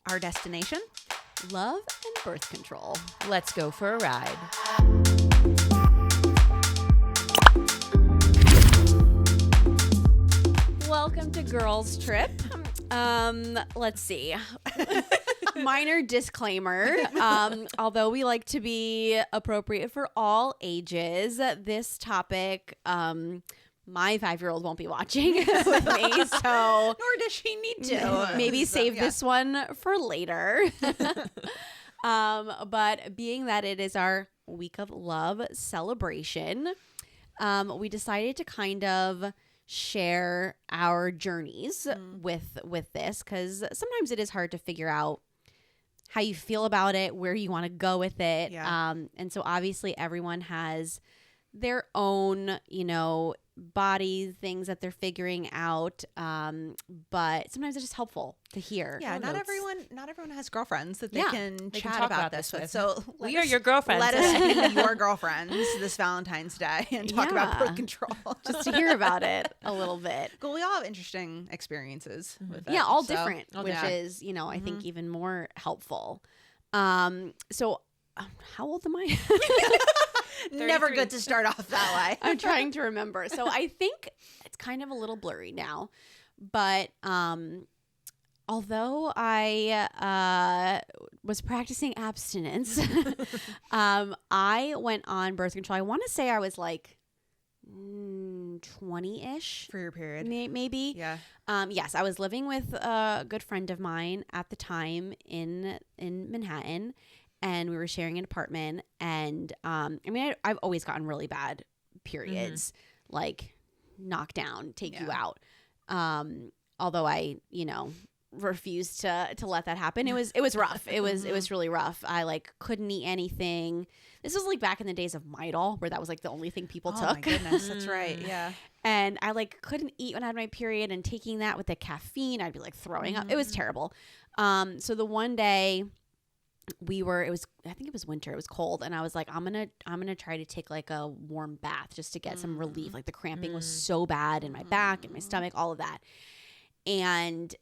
Our destination? Love and birth control. Let's go for a ride. Welcome to Girls Trip. Let's see. Minor disclaimer. Although we like to be appropriate for all ages, this topic, my 5-year-old won't be watching with me, so Nor does she need to. maybe So, save yeah. this one for later. But being that it is our week of love celebration, we decided to kind of share our journeys with this, because sometimes it is hard to figure out how you feel about it, where you want to go with it. Yeah. And so obviously everyone has their own, body things that they're figuring out. But sometimes it's just helpful to hear. Yeah, not everyone has girlfriends that they Yeah, can they chat can talk about about this this with. So We are your girlfriends. Let us be your girlfriends this Valentine's Day and talk about Yeah. birth control. Just to hear about it a little bit. Cool. We all have interesting experiences with it. Yeah, all so- different, which yeah. is, I think even more helpful. So how old am I? Never 33. good to start off that way. I'm trying to remember. So I think it's kind of a little blurry now, but although I was practicing abstinence, I went on birth control. I want to say I was like 20-ish. For your period. Maybe. Yeah. Yes, I was living with a good friend of mine at the time in Manhattan, and we were sharing an apartment. And I've always gotten really bad periods, like knock down, take you out. Although I, refused to let that happen. It was rough. It was really rough. I couldn't eat anything. This was back in the days of Midol, where that was the only thing people Oh took. my goodness, that's right. Yeah. And I couldn't eat when I had my period, and taking that with the caffeine, I'd be throwing up. It was terrible. So the one day I think it was winter. It was cold. And I was like, I'm going to try to take a warm bath just to get some relief. The cramping was so bad in my back and my stomach, all of that. And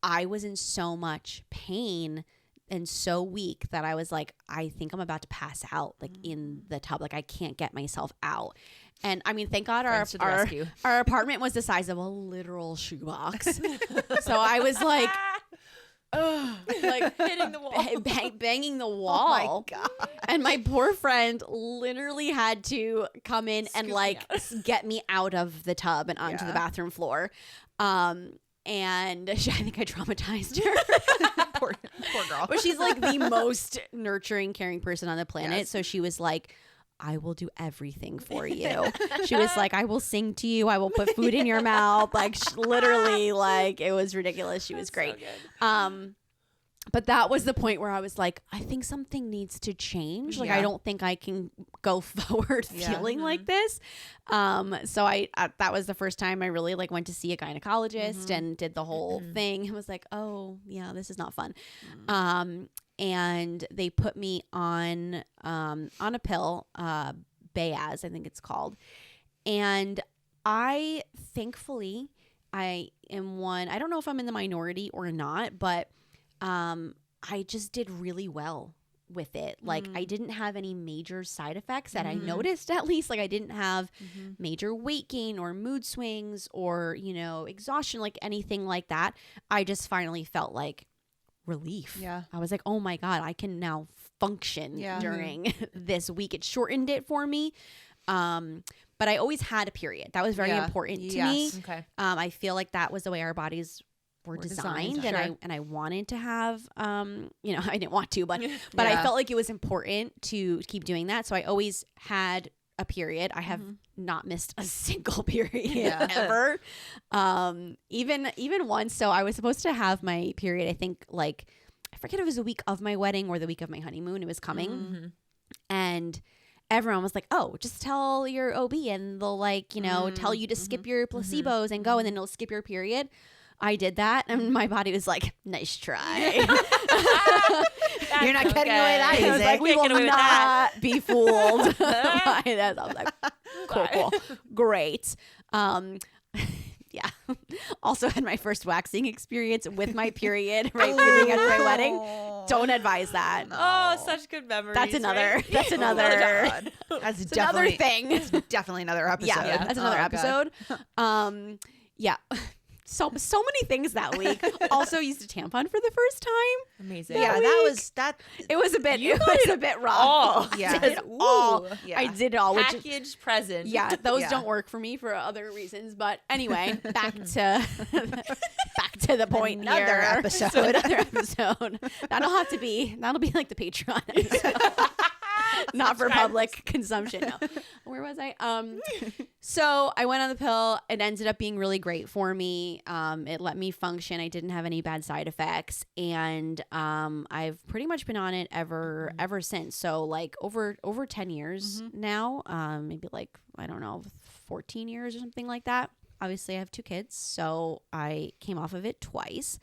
I was in so much pain and so weak that I was like, I think I'm about to pass out in the tub. I can't get myself out. And thank God Friends to the rescue. our apartment was the size of a literal shoebox. So I was like, Hitting the wall. banging the Oh wall. my God. And my poor friend literally had to come in and Scoop me out. get me out of the tub and onto the Yeah. bathroom floor. And I think I traumatized her. Poor girl. But she's the most nurturing, caring person on the planet. Yes. So she was like, I will do everything for you. She was like, I will sing to you. I will put food in your mouth. Literally, it was ridiculous. She was great. So good. But that was the point where I was like, I think something needs to change. Yeah. I don't think I can go forward Yeah. feeling like this. So I that was the first time I really went to see a gynecologist and did the whole thing. I was like, oh yeah, this is not fun. And they put me on a pill, Bayaz, I think it's called. And I am one, I don't know if I'm in the minority or not, but I just did really well with it. I didn't have any major side effects that I noticed, at least. I didn't have major weight gain or mood swings or, exhaustion, anything like that. I just finally felt relief. Yeah. I was like, oh my God, I can now function Yeah. during this week. It shortened it for me. But I always had a period. That was very Yeah. important to Yes. me. Okay. I feel like that was the way our bodies were designed, sure. and I wanted to have I didn't want to, but I Yeah. felt like it was important to keep doing that. So I always had a period. I have not missed a single period Yeah. ever. Even once. So I was supposed to have my period, I think I forget if it was the week of my wedding or the week of my honeymoon. It was coming. And everyone was like, oh, just tell your OB and they'll tell you to skip your placebos and go, and then it'll skip your period. I did that, and my body was like, nice try. You're not getting away that I was easy. like, we Can't will get away with that. not be fooled by that. I was like, cool, great. Yeah. Also had my first waxing experience with my period right leading up to my wedding. Don't advise that. Oh, such good memories. That's another. right? That's Oh my another. God. That's It's another definitely thing. definitely another episode. Yeah, that's another Oh, God. episode. Yeah. So many things that week. Also used a tampon for the first time. Amazing. Yeah, That that week. was that. It was a bit. You It got was it a bit rough. all. Yeah. I did it all. Yeah. I did it all. Which Package present. yeah, those Yeah. don't work for me for other reasons. But anyway, back to the point Another here. episode. Another episode. That'll be like the Patreon episode. Not for public consumption. No. Where was I? So I went on the pill. It ended up being really great for me. It let me function. I didn't have any bad side effects, and I've pretty much been on it ever since. So like over 10 years now. Maybe like, I don't know, 14 years or something like that. Obviously, I have 2 kids, so I came off of it twice,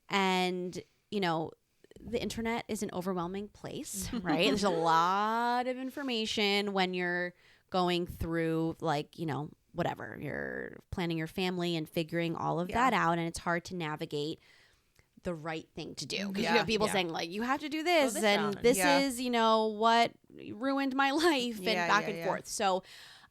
and you know, the internet is an overwhelming place, right? There's a lot of information when you're going through, like, you know, whatever, you're planning your family and figuring all of that out. And it's hard to navigate the right thing to do. Because you have people saying, like, you have to do this. this and route. this is, you know, what ruined my life and back and yeah. forth. So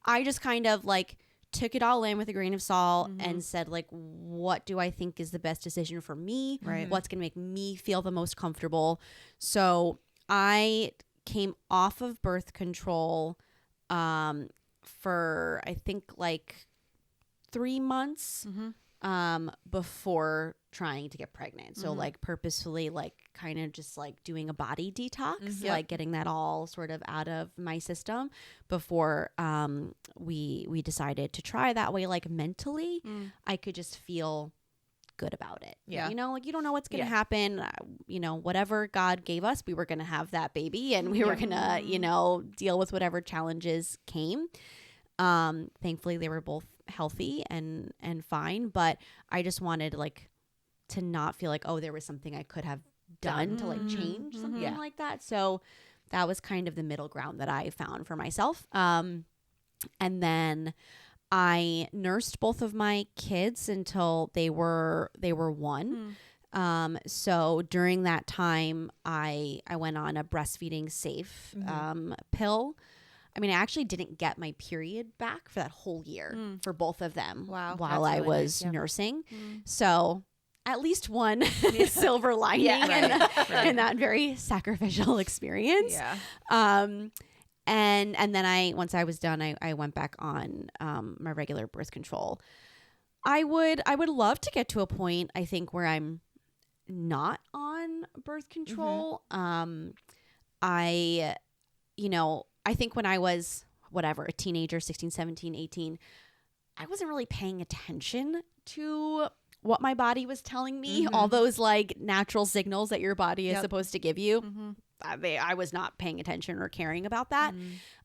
I just kind of like took it all in with a grain of salt and said, like, what do I think is the best decision for me? Right. What's going to make me feel the most comfortable? So I came off of birth control for, I think, like 3 months before trying to get pregnant. So like purposefully, like kind of just like doing a body detox, like getting that all sort of out of my system before we decided to try that way. Like mentally, I could just feel good about it. Yeah. You know, like you don't know what's going to happen. You know, whatever God gave us, we were going to have that baby and we were going to, you know, deal with whatever challenges came. Thankfully they were both healthy and fine, but I just wanted like to not feel like, oh, there was something I could have done to like change something like that. So that was kind of the middle ground that I found for myself. And then I nursed both of my kids until they were 1. So during that time, I went on a breastfeeding safe pill. I mean, I actually didn't get my period back for that whole year for both of them. Wow. While That's I really was nice, yeah. nursing. So at least one silver lining in that very sacrificial experience. Yeah. And then once I was done, I went back on my regular birth control. I would love to get to a point, I think, where I'm not on birth control. I think when I was a teenager, 16, 17, 18, I wasn't really paying attention to what my body was telling me, all those like natural signals that your body is supposed to give you. I was not paying attention or caring about that.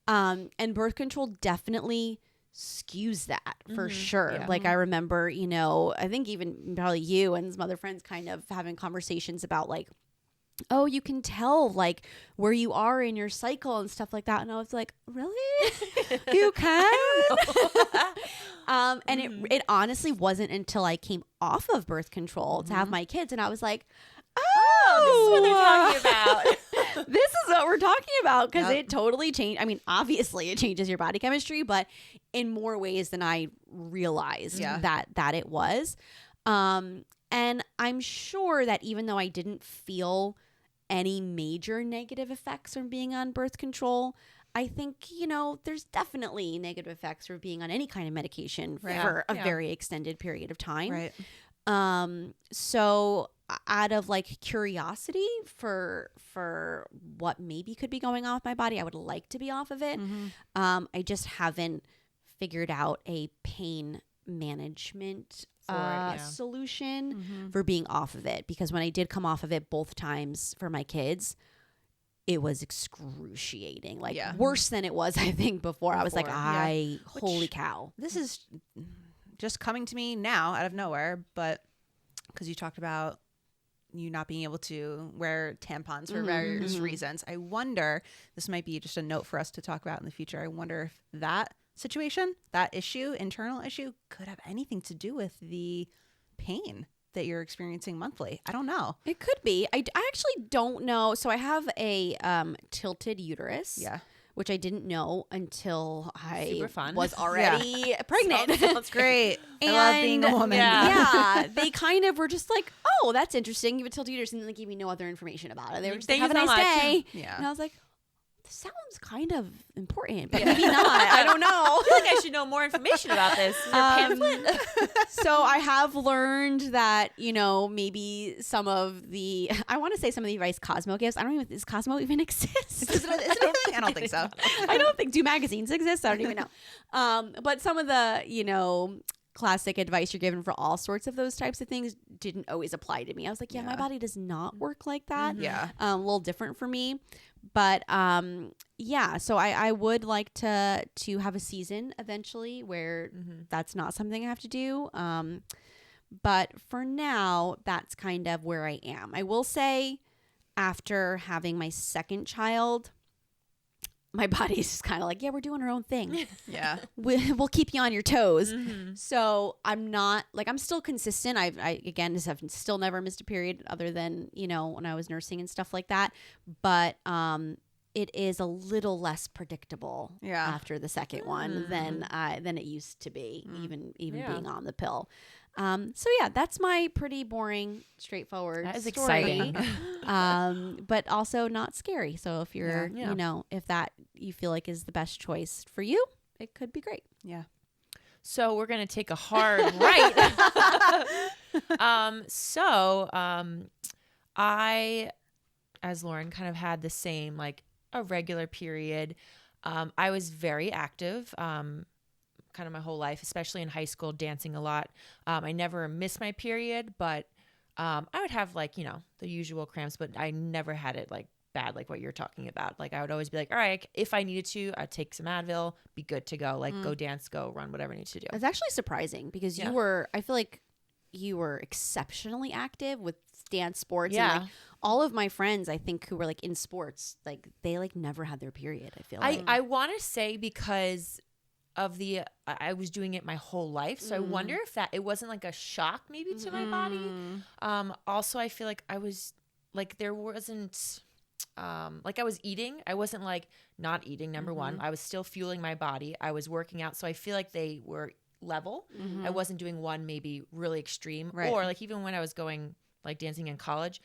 And birth control definitely skews that for sure. Yeah. Like I remember, you know, I think even probably you and some other friends kind of having conversations about like, oh, you can tell like where you are in your cycle and stuff like that. And I was like, really? You can? And it honestly wasn't until I came off of birth control to have my kids. And I was like, Oh, this is what they're talking about. this is what we're talking about, because Yep. it totally changed. I mean, obviously it changes your body chemistry, but in more ways than I realized that it was. And I'm sure that even though I didn't feel any major negative effects from being on birth control, I think, you know, there's definitely negative effects for being on any kind of medication for a very extended period of time. Right. So out of like curiosity for what maybe could be going on with my body, I would like to be off of it. I just haven't figured out a pain management solution for being off of it, because when I did come off of it both times for my kids, it was excruciating, like worse than it was, I think, before. I was like, holy cow. This is just coming to me now out of nowhere, but because you talked about you not being able to wear tampons for various reasons, I wonder, this might be just a note for us to talk about in the future, I wonder if that situation, that issue, internal issue, could have anything to do with the pain that you're experiencing monthly. I don't know. It could be. I actually don't know. So I have a tilted uterus. Yeah. Which I didn't know until I Super fun. was already pregnant. That's great. I love being a woman. Yeah. They kind of were just like, oh, that's interesting. You have a tilted uterus, and then they gave me no other information about it. They were just like, Thank have a you so nice much. day. Yeah. And I was like, this sounds kind of important, but maybe not. I don't know. I feel like I should know more information about this. Is there a pamphlet? So I have learned that, maybe some of the, I want to say some of the advice Cosmo gives. I don't even, does Cosmo even exist? Is it a thing? I don't think so. I don't think, do magazines exist? I don't even know. But some of the, classic advice you're given for all sorts of those types of things didn't always apply to me. I was like, my body does not work like that. Yeah. A little different for me. But so I would like to have a season eventually where that's not something I have to do. But for now, that's kind of where I am. I will say after having my second child, my body's just kind of like, we're doing our own thing. Yeah. We'll keep you on your toes. So I'm not like, I'm still consistent. I again, just have still never missed a period other than, when I was nursing and stuff like that. But, it is a little less predictable after the second one than it used to be, even being on the pill. So that's my pretty boring, straightforward That is story. exciting. But also not scary. So if you're, if that you feel like is the best choice for you, it could be great. Yeah. So we're going to take a hard right. I, as Lauren, kind of had the same, like a regular period. I was very active, kind of my whole life, especially in high school, dancing a lot. I never missed my period, but I would have like, the usual cramps, but I never had it like bad, like what you're talking about. Like I would always be like, all right, if I needed to, I'd take some Advil, be good to go, like go dance, go run, whatever I need to do. It's actually surprising because I feel like you were exceptionally active with dance sports. Yeah. And like all of my friends, I think, who were like in sports, like they like never had their period. I feel like I want to say because of I was doing it my whole life. So I wonder if that, it wasn't like a shock maybe to my body. Also, I feel like I was like, there wasn't, like I was eating. I wasn't like not eating, number one. I was still fueling my body. I was working out. So I feel like they were level. I wasn't doing one maybe really extreme. Right. Or like even when I was going like dancing in college,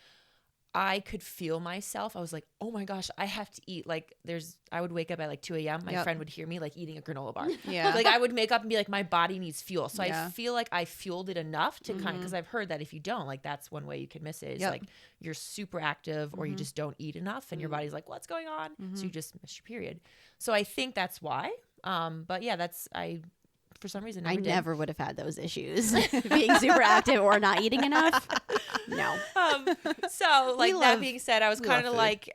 I could feel myself. I was like, oh my gosh, I have to eat. Like I would wake up at like 2 a.m. My friend would hear me like eating a granola bar. Yeah. Like I would make up and be like, my body needs fuel. So Yeah. I feel like I fueled it enough to kind of, because I've heard that if you don't, like that's one way you can miss it is like you're super active or you just don't eat enough and your body's like, what's going on? So you just miss your period. So I think that's why. But yeah, for some reason, never would have had those issues being super active or not eating enough. No. So like that being said, I was kind of food. like,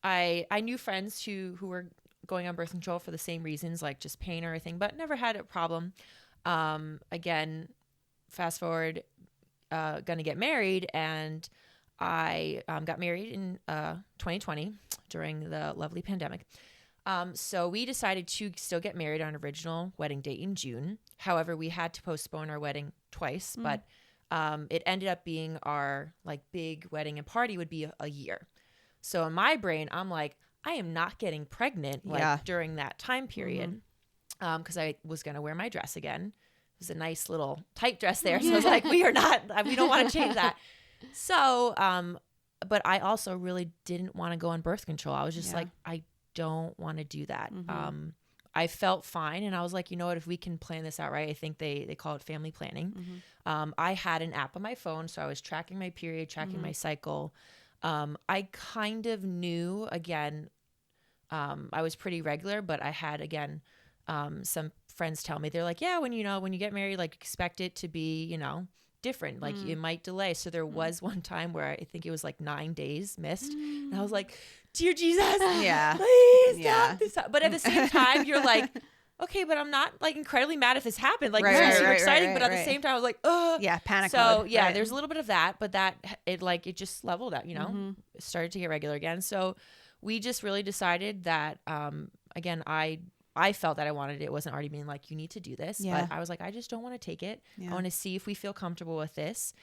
I knew friends who were going on birth control for the same reasons, like just pain or anything, but never had a problem. Again, fast forward, gonna get married, and I got married in 2020 during the lovely pandemic. So we decided to still get married on original wedding date in June. However, we had to postpone our wedding twice, but it ended up being our like big wedding and party would be a year. So in my brain, I'm like, I am not getting pregnant like during that time period, because I was going to wear my dress again. It was a nice little tight dress there. So I was like, we don't want to change that. So, but I also really didn't want to go on birth control. I was just like, I don't want to do that. I felt fine. And I was like, you know what, if we can plan this out right, I think they call it family planning. I had an app on my phone. So I was tracking my period, tracking my cycle. I kind of knew, again, I was pretty regular, but I had, again, some friends tell me, they're like, yeah, when you get married, like expect it to be, different. Like it might delay. So there was one time where I think it was like 9 days missed. And I was like, dear Jesus, please stop this. But at the same time, you're like, okay, but I'm not like incredibly mad if this happened. Like this is super exciting. But at the same time, I was like, ugh. Yeah, panic So mode. yeah, there's a little bit of that, but it just leveled out, It started to get regular again. So we just really decided that, again, I I felt that I wanted it. It wasn't already being like, you need to do this. Yeah. But I was like, I just don't want to take it. Yeah. I want to see if we feel comfortable with this.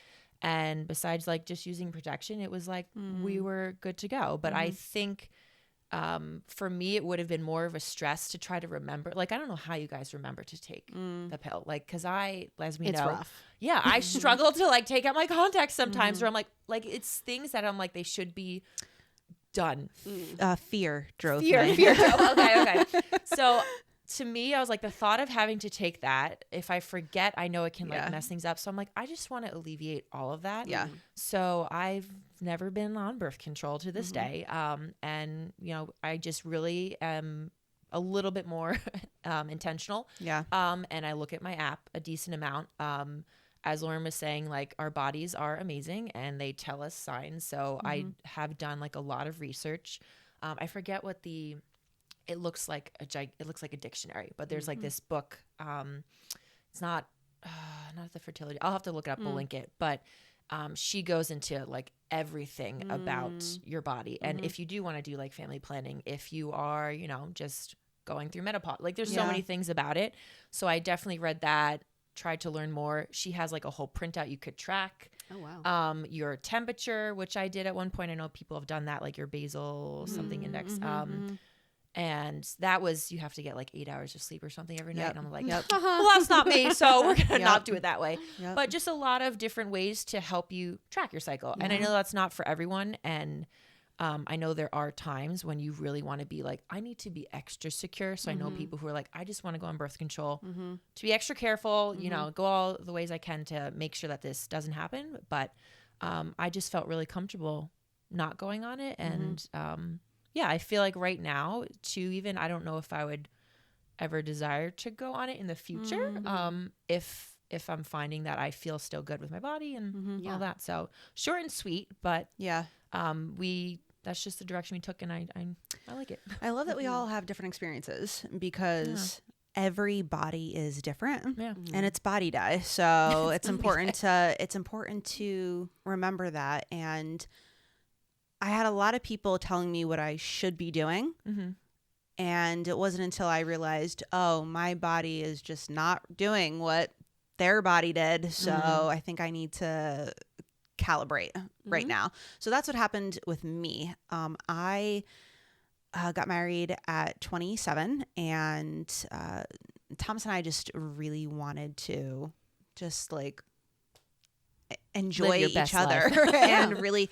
And besides like just using protection, it was like we were good to go. But I think for me, it would have been more of a stress to try to remember. Like, I don't know how you guys remember to take the pill. Like, because as we It's know, rough. yeah, I struggle to like take out my contacts sometimes where I'm like it's things that I'm like, they should be done. Fear drove Fear. me. Okay. So to me, I was like, the thought of having to take that, if I forget, I know it can like mess things up. So I'm like, I just want to alleviate all of that. Yeah. So I've never been on birth control to this day. And you know, I just really am a little bit more intentional. Yeah. And I look at my app a decent amount. As Lauren was saying, like, our bodies are amazing and they tell us signs. So I have done like a lot of research. I forget what it looks like a dictionary, but there's like this book. It's not the fertility. I'll have to look it up. We'll link it. But she goes into like everything about your body. And if you do want to do like family planning, if you are, you know, just going through menopause, like there's so many things about it. So I definitely read that, tried to learn more. She has like a whole printout you could track. Oh, wow. Your temperature, which I did at one point. I know people have done that, like your basal something index. And that was, you have to get like 8 hours of sleep or something every night. And I'm like, well, that's not me. So we're going to not do it that way. But just a lot of different ways to help you track your cycle. And I know that's not for everyone. And I know there are times when you really want to be like, I need to be extra secure. So I know people who are like, I just want to go on birth control to be extra careful, you know, go all the ways I can to make sure that this doesn't happen. But I just felt really comfortable not going on it. And yeah, I feel like right now too, even I don't know if I would ever desire to go on it in the future. If I'm finding that I feel still good with my body and all that. So short and sweet, but that's just the direction we took, and I like it. I love that we all have different experiences because every body is different and it's body day. So it's important to remember that. And I had a lot of people telling me what I should be doing. And it wasn't until I realized, oh, my body is just not doing what their body did. So I think I need to calibrate right now. So that's what happened with me. I got married at 27, and Thomas and I just really wanted to just like enjoy each other and really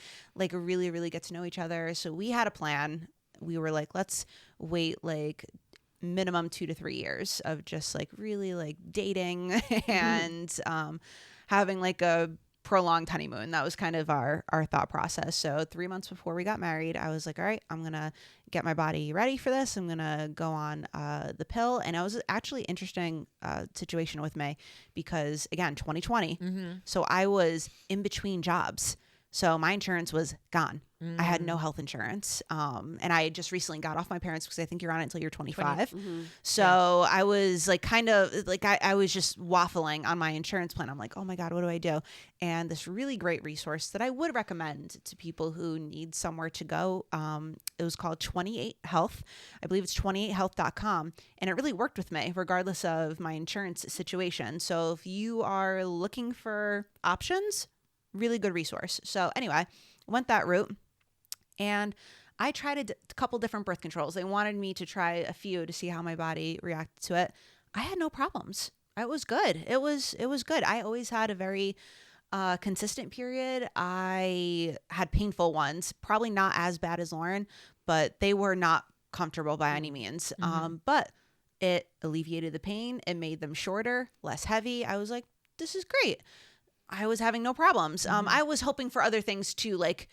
get to know each other. So we had a plan. We were like, let's wait like minimum 2 to 3 years of just like really like dating and having like a prolonged honeymoon. That was kind of our thought process. So 3 months before we got married, I was like, all right, I'm gonna get my body ready for this. I'm gonna go on the pill. And it was actually interesting situation with me because again, 2020. So I was in between jobs. So my insurance was gone. I had no health insurance. And I just recently got off my parents because I think you're on it until you're 25. So I was like, kind of like, I was just waffling on my insurance plan. I'm like, oh my God, what do I do? And this really great resource that I would recommend to people who need somewhere to go. It was called 28 Health. I believe it's 28health.com. And it really worked with me regardless of my insurance situation. So if you are looking for options, really good resource. So anyway, went that route, and I tried a couple different birth controls. They wanted me to try a few to see how my body reacted to it. I had no problems. It was good. It was good. I always had a very consistent period. I had painful ones, probably not as bad as Lauren, but they were not comfortable by any means. But it alleviated the pain. It made them shorter, less heavy. I was like, this is great. I was having no problems. I was hoping for other things too, like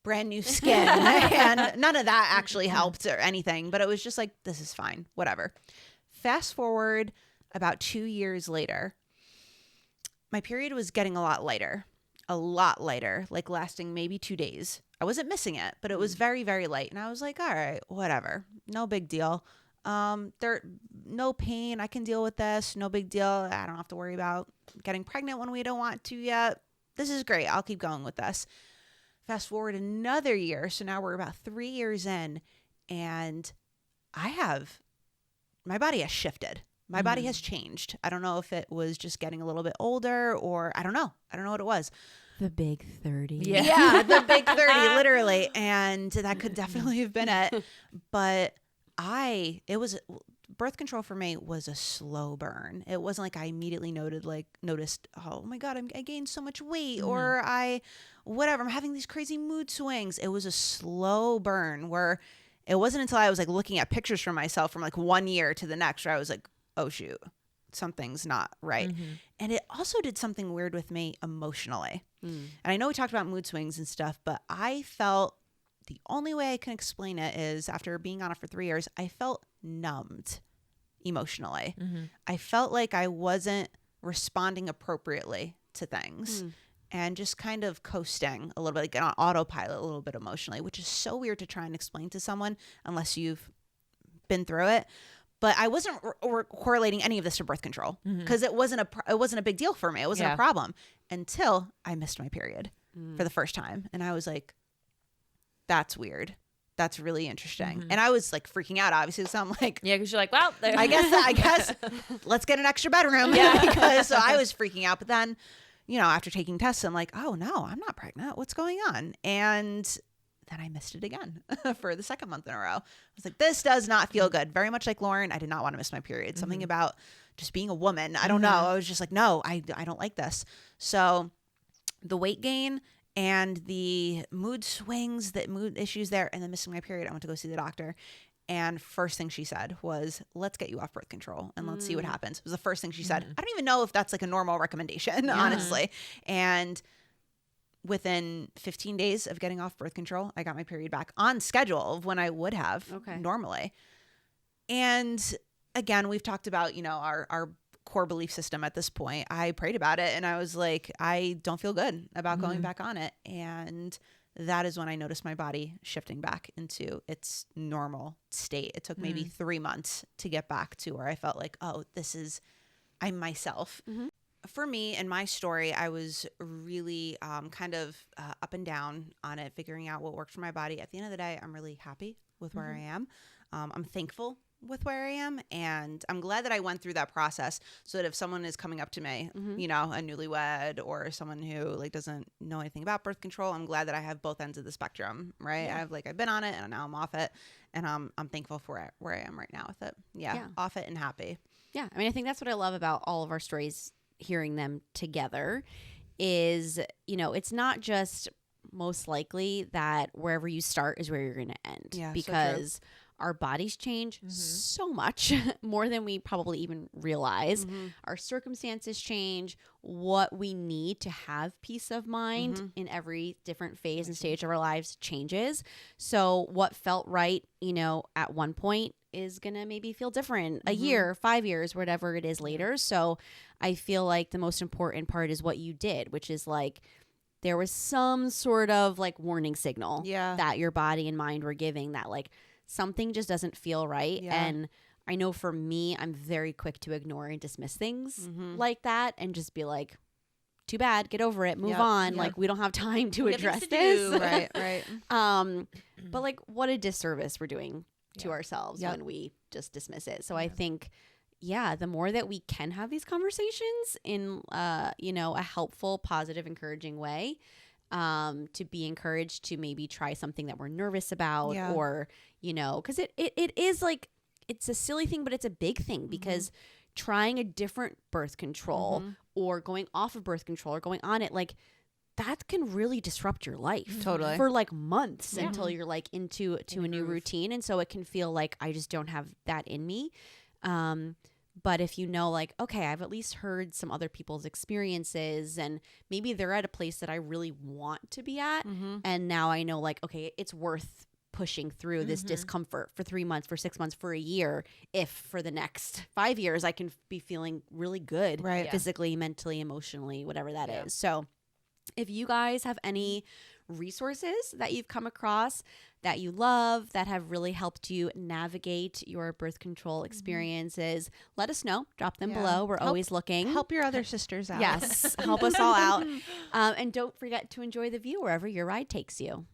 brand new skin, and none of that actually helped or anything, but it was just like, this is fine, whatever. Fast forward about 2 years later, my period was getting a lot lighter, like lasting maybe 2 days. I wasn't missing it, but it was very, very light. And I was like, all right, whatever, no big deal. No pain. I can deal with this. No big deal. I don't have to worry about getting pregnant when we don't want to yet. This is great. I'll keep going with this. Fast forward another year. So now we're about 3 years in, and I have my body has shifted. My body has changed. I don't know if it was just getting a little bit older, or I don't know. I don't know what it was. The big 30. Yeah, the big 30, literally. And that could definitely have been it. But birth control for me was a slow burn. It wasn't like I immediately noticed, oh my God, I gained so much weight, or I'm having these crazy mood swings. It was a slow burn where it wasn't until I was like looking at pictures from myself from like 1 year to the next where I was like, oh shoot, something's not right. And it also did something weird with me emotionally. And I know we talked about mood swings and stuff, but I felt the only way I can explain it is after being on it for 3 years, I felt numbed emotionally. I felt like I wasn't responding appropriately to things and just kind of coasting a little bit, like on autopilot a little bit emotionally, which is so weird to try and explain to someone unless you've been through it. But I wasn't correlating any of this to birth control because it wasn't a big deal for me. It wasn't a problem until I missed my period for the first time. And I was like, that's weird. That's really interesting. And I was like freaking out, obviously. So I'm like, yeah, because you're like, well, I guess let's get an extra bedroom. Yeah. So I was freaking out. But then, after taking tests, I'm like, oh no, I'm not pregnant. What's going on? And then I missed it again for the second month in a row. I was like, this does not feel good. Very much like Lauren, I did not want to miss my period. Something about just being a woman. I don't know. I was just like, no, I don't like this. So the weight gain and the mood swings, the mood issues there, and then missing my period, I went to go see the doctor. And first thing she said was, let's get you off birth control and let's see what happens. It was the first thing she said. I don't even know if that's like a normal recommendation, honestly. And within 15 days of getting off birth control, I got my period back on schedule of when I would have normally. And again, we've talked about, our core belief system at this point. I prayed about it and I was like, I don't feel good about going back on it. And that is when I noticed my body shifting back into its normal state. It took maybe 3 months to get back to where I felt like, oh, I'm myself. For me and my story, I was really kind of up and down on it, figuring out what worked for my body. At the end of the day, I'm really happy with where I am. I'm thankful with where I am. And I'm glad that I went through that process so that if someone is coming up to me, a newlywed or someone who like doesn't know anything about birth control, I'm glad that I have both ends of the spectrum, right? Yeah. I've been on it and now I'm off it. And I'm thankful for where I am right now with it. Yeah. Off it and happy. Yeah. I mean, I think that's what I love about all of our stories, hearing them together is, it's not just most likely that wherever you start is where you're going to end. Yeah, because our bodies change so much more than we probably even realize. Our circumstances change. What we need to have peace of mind in every different phase and stage of our lives changes. So what felt right, at one point is going to maybe feel different a year, 5 years, whatever it is later. So I feel like the most important part is what you did, which is like there was some sort of like warning signal that your body and mind were giving that like something just doesn't feel right. Yeah. And I know for me, I'm very quick to ignore and dismiss things like that and just be like, too bad, get over it, move on. Like we don't have time to address this. Right. But like what a disservice we're doing to ourselves when we just dismiss it. So I think, the more that we can have these conversations in, a helpful, positive, encouraging way, to be encouraged to maybe try something that we're nervous about or, because it is like, it's a silly thing, but it's a big thing because trying a different birth control or going off of birth control or going on it, like that can really disrupt your life for like months until you're like into a new routine. And so it can feel like I just don't have that in me. But if like, okay, I've at least heard some other people's experiences and maybe they're at a place that I really want to be at. And now I know like, okay, it's worth pushing through this discomfort for 3 months, for 6 months, for a year. If for the next 5 years, I can be feeling really good, physically, mentally, emotionally, whatever that is. So if you guys have any resources that you've come across that you love, that have really helped you navigate your birth control experiences, let us know. Drop them below. We're always looking. Help your other sisters out. Yes. Help us all out. And don't forget to enjoy the view wherever your ride takes you.